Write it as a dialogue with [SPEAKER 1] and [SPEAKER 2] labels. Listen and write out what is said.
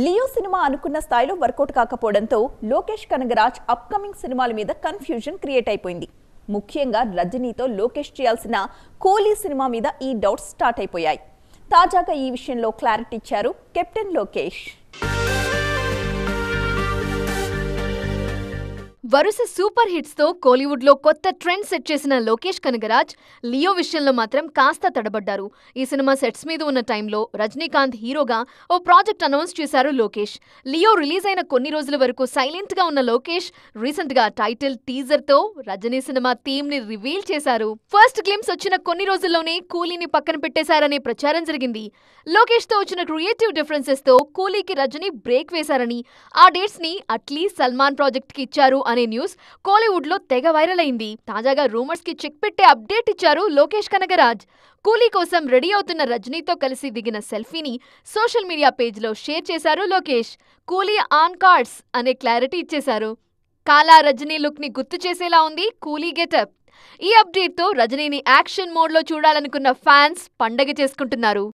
[SPEAKER 1] Leo cinema అనుకున్న స్థాయిలో work out కాకపోవడంతో లోకేష్ కనగరాజ్ అప్కమింగ్ సినిమాల మీద కన్ఫ్యూజన్ క్రియేట్ అయిపోయింది. ముఖ్యంగా రజనీతో లోకేష్ చేయాల్సిన కూలీ సినిమా మీద ఈ డౌట్స్ స్టార్ట్ అయిపోయాయి. తాజాగా ఈ విషయంలో క్లారిటీ ఇచ్చారు కెప్టెన్ లోకేష్.
[SPEAKER 2] వరుస సూపర్ హిట్స్ తో కోలీవుడ్ లో కొత్త ట్రెండ్ సెట్ చేసిన లోకేష్ కనగరాజ్ లియో విషయంలో మాత్రం కాస్త తడబడ్డారు. ఈ సినిమా సెట్స్ మీద ఉన్న టైంలో రజనీకాంత్ హీరోగా ఓ ప్రాజెక్ట్ అనౌన్స్ చేశారు లోకేష్. లియో రిలీజ్ అయిన కొన్ని రోజుల వరకు సైలెంట్ గా ఉన్న లోకేష్ రీసెంట్ గా టైటిల్ టీజర్ తో రజనీ సినిమా థీమ్ ని రివీల్ చేశారు. ఫస్ట్ గ్లిమ్స్ వచ్చిన కొన్ని రోజుల్లోనే కూలీని పక్కన పెట్టేశారనే ప్రచారం జరిగింది. లోకేష్ తో వచ్చిన క్రియేటివ్ డిఫరెన్సెస్ తో కూలీకి రజనీ బ్రేక్ వేశారని, ఆ డేట్స్ ని అట్లీ సల్మాన్ ప్రాజెక్ట్ కి ఇచ్చారు అనే న్యూస్ కోలీవుడ్ లో తెగ వైరల్ అయింది. తాజాగా రూమర్స్ కి చెక్ పెట్టే అప్డేట్ ఇచ్చారు లోకేష్ కనగరాజ్. కూలీ కోసం రెడీ అవుతున్న రజనీతో కలిసి దిగిన సెల్ఫీని సోషల్ మీడియా పేజ్ లో షేర్ చేశారు లోకేష్. కూలీ ఆన్ కార్డ్స్ అనే క్లారిటీ ఇచ్చేశారు. కాలా రజనీ లుక్ ని గుర్తు చేసేలా ఉంది కూలీ గెటప్. ఈ అప్డేట్ తో రజనీని యాక్షన్ మోడ్ లో చూడాలనుకున్న ఫ్యాన్స్ పండగ చేసుకుంటున్నారు.